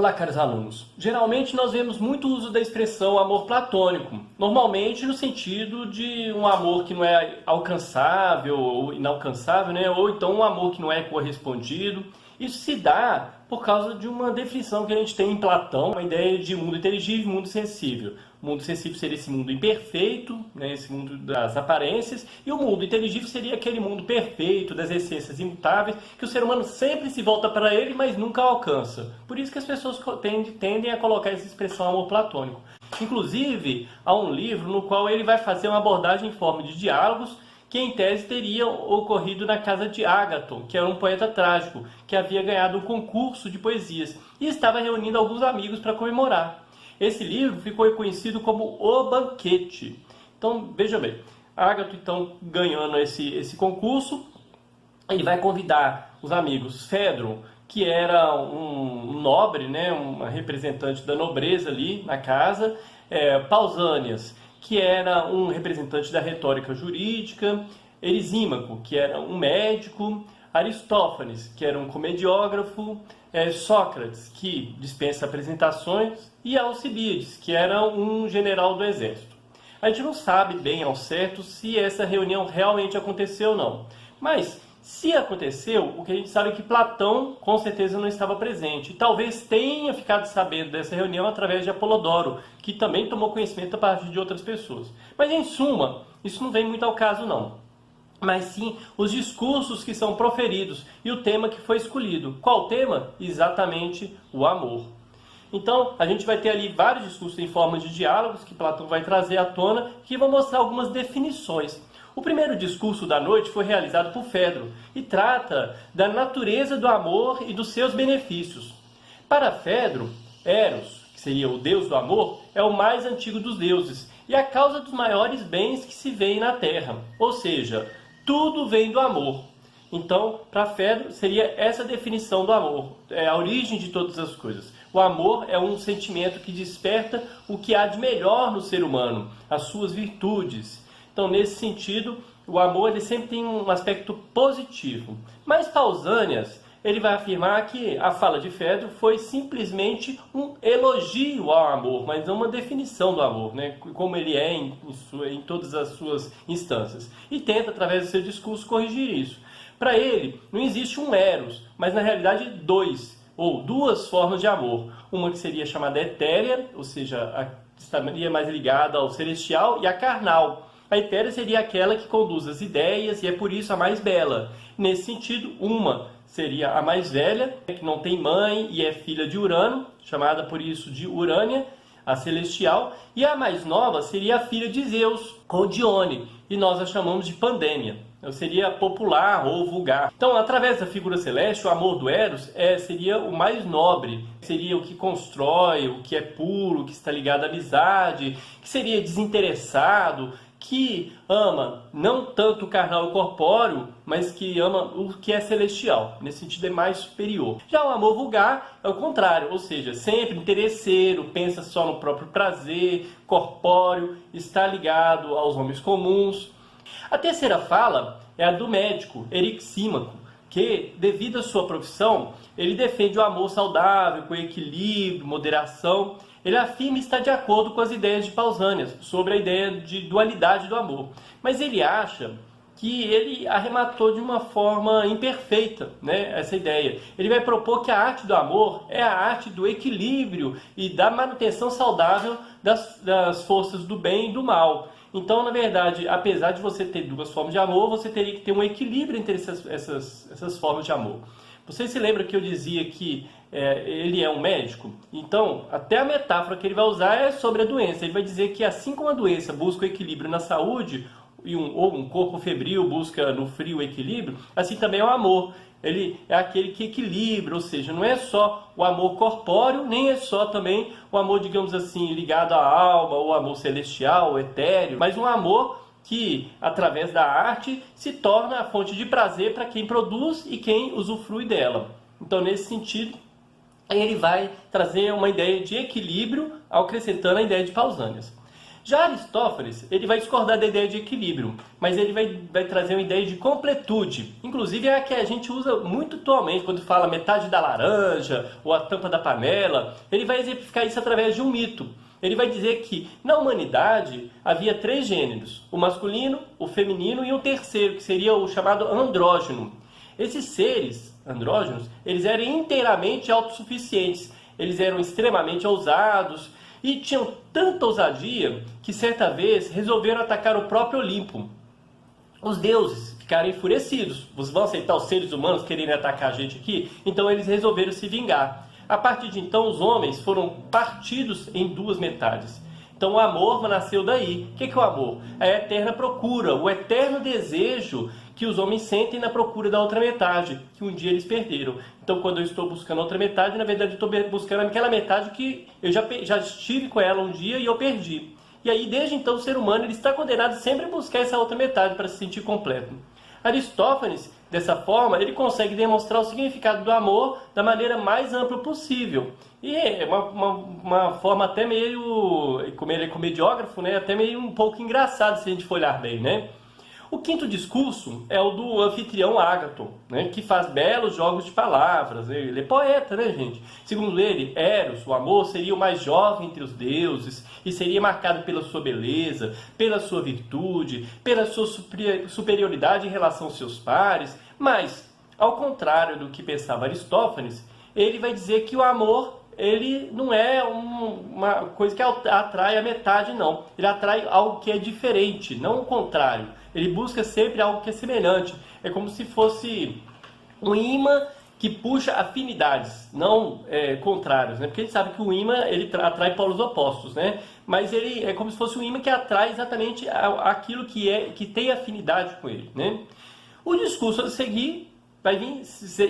Olá, caros alunos. Geralmente nós vemos muito uso da expressão amor platônico, normalmente no sentido de um amor que não é alcançável ou inalcançável, né? Ou então um amor que não é correspondido. Isso se dá por causa de uma definição que a gente tem em Platão, uma ideia de mundo inteligível e mundo sensível. O mundo sensível seria esse mundo imperfeito, né, esse mundo das aparências, e o mundo inteligível seria aquele mundo perfeito, das essências imutáveis, que o ser humano sempre se volta para ele, mas nunca alcança. Por isso que as pessoas tendem a colocar essa expressão amor platônico. Inclusive, há um livro no qual ele vai fazer uma abordagem em forma de diálogos, que em tese teria ocorrido na casa de Ágaton, que era um poeta trágico, que havia ganhado um concurso de poesias e estava reunindo alguns amigos para comemorar. Esse livro ficou conhecido como O Banquete. Então, veja bem, Ágaton, então, ganhando esse concurso, ele vai convidar os amigos Fedron, que era um nobre, né, uma representante da nobreza ali na casa, Pausânias, que era um representante da retórica jurídica, Erisímaco, que era um médico, Aristófanes, que era um comediógrafo, Sócrates, que dispensa apresentações, e Alcibiades, que era um general do exército. A gente não sabe bem ao certo se essa reunião realmente aconteceu ou não, mas se aconteceu, o que a gente sabe é que Platão com certeza não estava presente. Talvez tenha ficado sabendo dessa reunião através de Apolodoro, que também tomou conhecimento a partir de outras pessoas. Mas em suma, isso não vem muito ao caso não. Mas sim os discursos que são proferidos e o tema que foi escolhido. Qual o tema? Exatamente o amor. Então, a gente vai ter ali vários discursos em forma de diálogos que Platão vai trazer à tona, que vão mostrar algumas definições. O primeiro discurso da noite foi realizado por Fedro e trata da natureza do amor e dos seus benefícios. Para Fedro, Eros, que seria o deus do amor, é o mais antigo dos deuses e a causa dos maiores bens que se veem na terra. Ou seja, tudo vem do amor. Então, para Fedro, seria essa definição do amor, é a origem de todas as coisas. O amor é um sentimento que desperta o que há de melhor no ser humano, as suas virtudes. Então, nesse sentido, o amor ele sempre tem um aspecto positivo. Mas Pausânias, ele vai afirmar que a fala de Fedro foi simplesmente um elogio ao amor, mas não uma definição do amor, né? Como ele é em todas as suas instâncias. E tenta, através do seu discurso, corrigir isso. Para ele, não existe um eros, mas na realidade dois, ou duas formas de amor. Uma que seria chamada etérea, ou seja, estaria mais ligada ao celestial, e a carnal. A etérea seria aquela que conduz as ideias e é por isso a mais bela. Nesse sentido, uma seria a mais velha, que não tem mãe e é filha de Urano, chamada por isso de Urânia, a celestial, e a mais nova seria a filha de Zeus, ou Dione, e nós a chamamos de Pandêmia. Seria popular ou vulgar. Então, através da figura celeste, o amor do Eros seria o mais nobre, seria o que constrói, o que é puro, o que está ligado à amizade, que seria desinteressado, que ama não tanto o carnal e o corpóreo, mas que ama o que é celestial. Nesse sentido é mais superior. Já o amor vulgar é o contrário, ou seja, sempre interesseiro, pensa só no próprio prazer, corpóreo, está ligado aos homens comuns. A terceira fala é a do médico, Erixímaco, que, devido à sua profissão, ele defende o amor saudável, com equilíbrio, moderação. Ele afirma estar de acordo com as ideias de Pausânias sobre a ideia de dualidade do amor. Mas ele acha que ele arrematou de uma forma imperfeita, né, essa ideia. Ele vai propor que a arte do amor é a arte do equilíbrio e da manutenção saudável das forças do bem e do mal. Então, na verdade, apesar de você ter duas formas de amor, você teria que ter um equilíbrio entre essas formas de amor. Você se lembra que eu dizia que ele é um médico? Então, até a metáfora que ele vai usar é sobre a doença. Ele vai dizer que assim como a doença busca o equilíbrio na saúde, ou um corpo febril busca no frio o equilíbrio, assim também é o amor. Ele é aquele que equilibra, ou seja, não é só o amor corpóreo, nem é só também o amor, digamos assim, ligado à alma, ou amor celestial, etéreo, mas um amor que, através da arte, se torna a fonte de prazer para quem produz e quem usufrui dela. Então, nesse sentido, ele vai trazer uma ideia de equilíbrio, acrescentando a ideia de Pausânias. Já Aristófanes, ele vai discordar da ideia de equilíbrio, mas ele vai trazer uma ideia de completude. Inclusive é a que a gente usa muito atualmente, quando fala metade da laranja ou a tampa da panela. Ele vai exemplificar isso através de um mito. Ele vai dizer que na humanidade havia 3 gêneros, o masculino, o feminino e o terceiro, que seria o chamado andrógeno. Esses seres andrógenos, eles eram inteiramente autossuficientes, eles eram extremamente ousados, e tinham tanta ousadia que certa vez resolveram atacar o próprio Olimpo. Os deuses ficaram enfurecidos. Vocês vão aceitar os seres humanos quererem atacar a gente aqui? Então eles resolveram se vingar. A partir de então os homens foram partidos em 2 metades. Então o amor nasceu daí. O que é o amor? É a eterna procura, o eterno desejo que os homens sentem na procura da outra metade, que um dia eles perderam. Então quando eu estou buscando a outra metade, na verdade eu estou buscando aquela metade que eu já estive com ela um dia e eu perdi. E aí desde então o ser humano ele está condenado sempre a buscar essa outra metade para se sentir completo. Aristófanes, dessa forma, ele consegue demonstrar o significado do amor da maneira mais ampla possível. E é uma forma até meio, como ele é comediógrafo, né, até meio um pouco engraçado se a gente for olhar bem, né? O quinto discurso é o do anfitrião Ágaton, né, que faz belos jogos de palavras. Ele é poeta, né, gente? Segundo ele, Eros, o amor, seria o mais jovem entre os deuses e seria marcado pela sua beleza, pela sua virtude, pela sua superioridade em relação aos seus pares. Mas, ao contrário do que pensava Aristófanes, ele vai dizer que o amor ele não é uma coisa que atrai a metade, não. Ele atrai algo que é diferente, não o contrário. Ele busca sempre algo que é semelhante. É como se fosse um imã que puxa afinidades, não contrários, né? Porque a gente sabe que o imã ele atrai polos opostos, né? Mas ele é como se fosse um imã que atrai exatamente aquilo que tem afinidade com ele, né? O discurso a seguir vai vir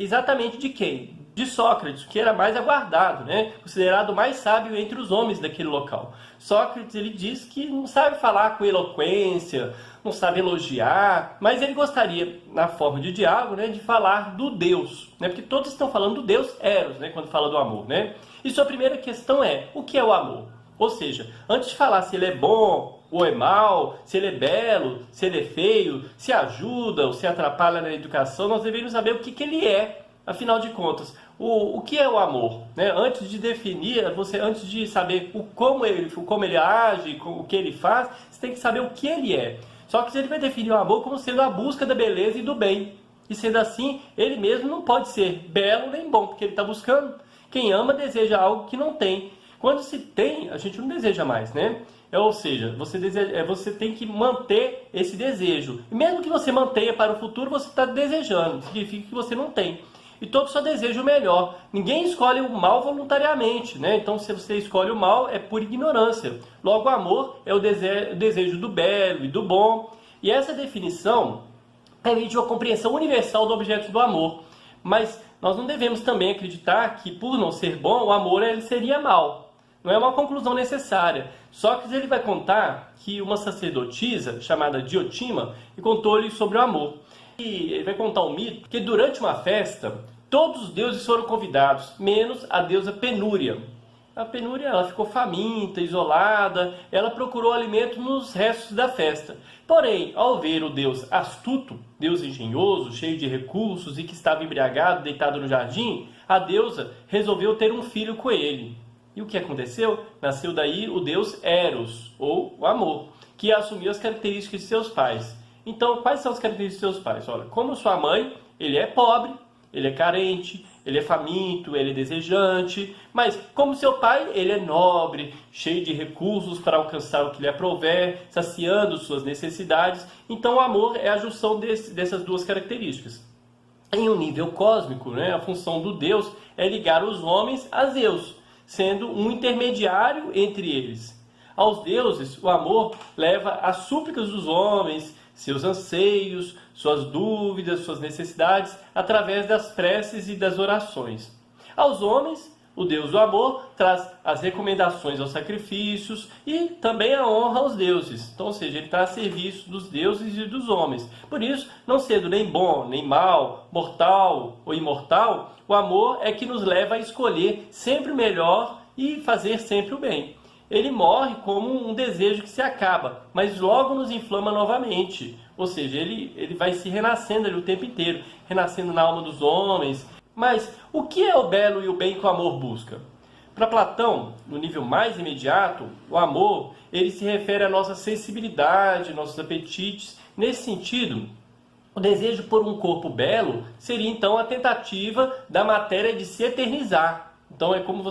exatamente de quem? De Sócrates, que era mais aguardado, né? Considerado o mais sábio entre os homens daquele local. Sócrates ele diz que não sabe falar com eloquência, não sabe elogiar, mas ele gostaria, na forma de diálogo, né, de falar do Deus, né? Porque todos estão falando do Deus Eros, né, quando fala do amor, né? E sua primeira questão é, o que é o amor? Ou seja, antes de falar se ele é bom ou é mau, se ele é belo, se ele é feio, se ajuda ou se atrapalha na educação, nós deveríamos saber o que ele é, afinal de contas. O que é o amor? Né? Antes de definir, antes de saber como ele age, o que ele faz, você tem que saber o que ele é. Só que ele vai definir o amor como sendo a busca da beleza e do bem. E sendo assim, ele mesmo não pode ser belo nem bom, porque ele está buscando. Quem ama deseja algo que não tem. Quando se tem, a gente não deseja mais, né? Ou seja, você tem que manter esse desejo. E mesmo que você mantenha para o futuro, você está desejando. Significa que você não tem. E todos só desejam o melhor. Ninguém escolhe o mal voluntariamente, né? Então, se você escolhe o mal, é por ignorância. Logo, o amor é o desejo do belo e do bom. E essa definição permite uma compreensão universal do objeto do amor. Mas nós não devemos também acreditar que, por não ser bom, o amor ele seria mal. Não é uma conclusão necessária. Sócrates ele vai contar que uma sacerdotisa chamada Diotima contou-lhe sobre o amor. E ele vai contar um mito que durante uma festa, todos os deuses foram convidados, menos a deusa Penúria. A Penúria ela ficou faminta, isolada, ela procurou alimento nos restos da festa. Porém, ao ver o deus astuto, deus engenhoso, cheio de recursos e que estava embriagado, deitado no jardim, a deusa resolveu ter um filho com ele. E o que aconteceu? Nasceu daí o deus Eros, ou o amor, que assumiu as características de seus pais. Então, quais são as características de seus pais? Olha, como sua mãe, ele é pobre, ele é carente, ele é faminto, ele é desejante, mas como seu pai, ele é nobre, cheio de recursos para alcançar o que lhe aprouver, saciando suas necessidades. Então, o amor é a junção dessas duas características. Em um nível cósmico, né, a função do Deus é ligar os homens a Zeus, sendo um intermediário entre eles. Aos deuses, o amor leva as súplicas dos homens, seus anseios, suas dúvidas, suas necessidades, através das preces e das orações. Aos homens, o Deus do amor traz as recomendações aos sacrifícios e também a honra aos deuses. Então, ou seja, ele está a serviço dos deuses e dos homens. Por isso, não sendo nem bom, nem mal, mortal ou imortal, o amor é que nos leva a escolher sempre o melhor e fazer sempre o bem. ele morre como um desejo que se acaba, mas logo nos inflama novamente. Ou seja, ele vai se renascendo ali o tempo inteiro, renascendo na alma dos homens. Mas o que é o belo e o bem que o amor busca? Para Platão, no nível mais imediato, o amor ele se refere à nossa sensibilidade, nossos apetites. Nesse sentido, o desejo por um corpo belo seria então a tentativa da matéria de se eternizar. Então é como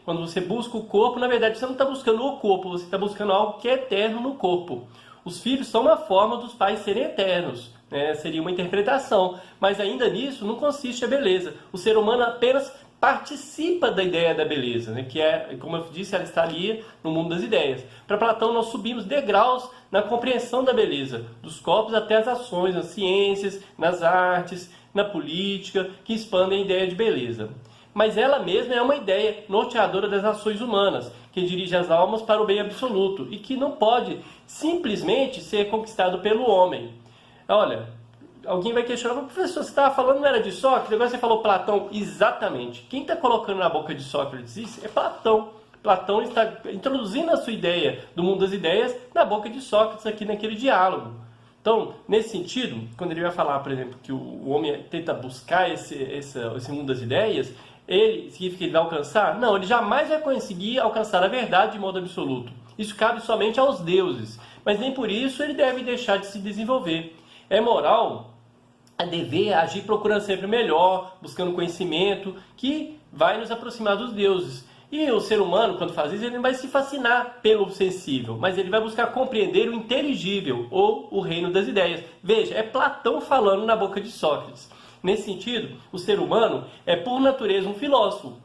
quando você busca o corpo, na verdade você não está buscando o corpo, você está buscando algo que é eterno no corpo. Os filhos são uma forma dos pais serem eternos, né? Seria uma interpretação, mas ainda nisso não consiste a beleza. O ser humano apenas participa da ideia da beleza, né? Que é, como eu disse, ela está ali no mundo das ideias. Para Platão, nós subimos degraus na compreensão da beleza, dos corpos até as ações, nas ciências, nas artes, na política, que expandem a ideia de beleza. Mas ela mesma é uma ideia norteadora das ações humanas, que dirige as almas para o bem absoluto e que não pode simplesmente ser conquistado pelo homem. Olha, alguém vai questionar, professor, você estava falando não era de Sócrates, agora você falou Platão. Exatamente. Quem está colocando na boca de Sócrates isso é Platão. Platão está introduzindo a sua ideia do mundo das ideias na boca de Sócrates aqui naquele diálogo. Então, nesse sentido, quando ele vai falar, por exemplo, que o homem tenta buscar esse mundo das ideias, ele significa que ele vai alcançar? Não, ele jamais vai conseguir alcançar a verdade de modo absoluto. Isso cabe somente aos deuses, mas nem por isso ele deve deixar de se desenvolver. É moral a dever agir procurando sempre o melhor, buscando conhecimento que vai nos aproximar dos deuses. E o ser humano, quando faz isso, ele não vai se fascinar pelo sensível, mas ele vai buscar compreender o inteligível, ou o reino das ideias. Veja, é Platão falando na boca de Sócrates. Nesse sentido, o ser humano é por natureza um filósofo.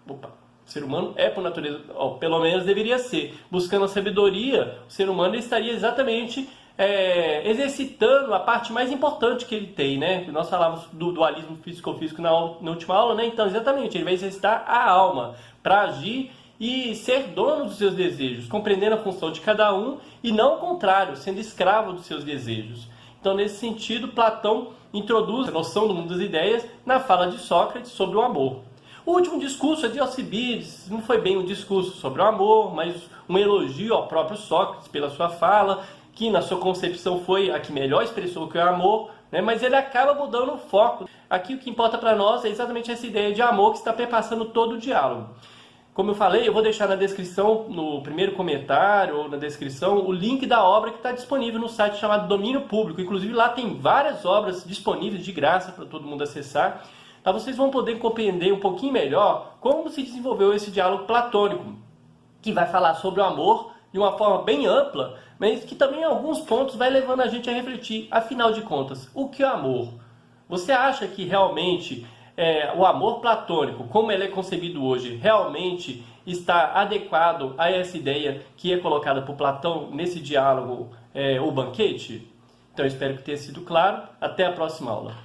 O ser humano é por natureza, pelo menos deveria ser. Buscando a sabedoria, o ser humano estaria exatamente exercitando a parte mais importante que ele tem, né? Nós falávamos do dualismo físico-físico na última aula, né? Então, exatamente, ele vai exercitar a alma para agir e ser dono dos seus desejos, compreendendo a função de cada um e não o contrário, sendo escravo dos seus desejos. Então, nesse sentido, Platão introduz a noção do mundo das ideias na fala de Sócrates sobre o amor. O último discurso é de Alcibiades, não foi bem um discurso sobre o amor, mas um elogio ao próprio Sócrates pela sua fala, que na sua concepção foi a que melhor expressou o que é o amor, né? Mas ele acaba mudando o foco. Aqui o que importa para nós é exatamente essa ideia de amor que está perpassando todo o diálogo. Como eu falei, eu vou deixar na descrição, no primeiro comentário ou na descrição, o link da obra que está disponível no site chamado Domínio Público. Inclusive lá tem várias obras disponíveis de graça para todo mundo acessar. Tá? Vocês vão poder compreender um pouquinho melhor como se desenvolveu esse diálogo platônico, que vai falar sobre o amor de uma forma bem ampla, mas que também em alguns pontos vai levando a gente a refletir, afinal de contas, o que é amor? Você acha que realmente o amor platônico, como ele é concebido hoje, realmente está adequado a essa ideia que é colocada por Platão nesse diálogo, o banquete? Então eu espero que tenha sido claro. Até a próxima aula.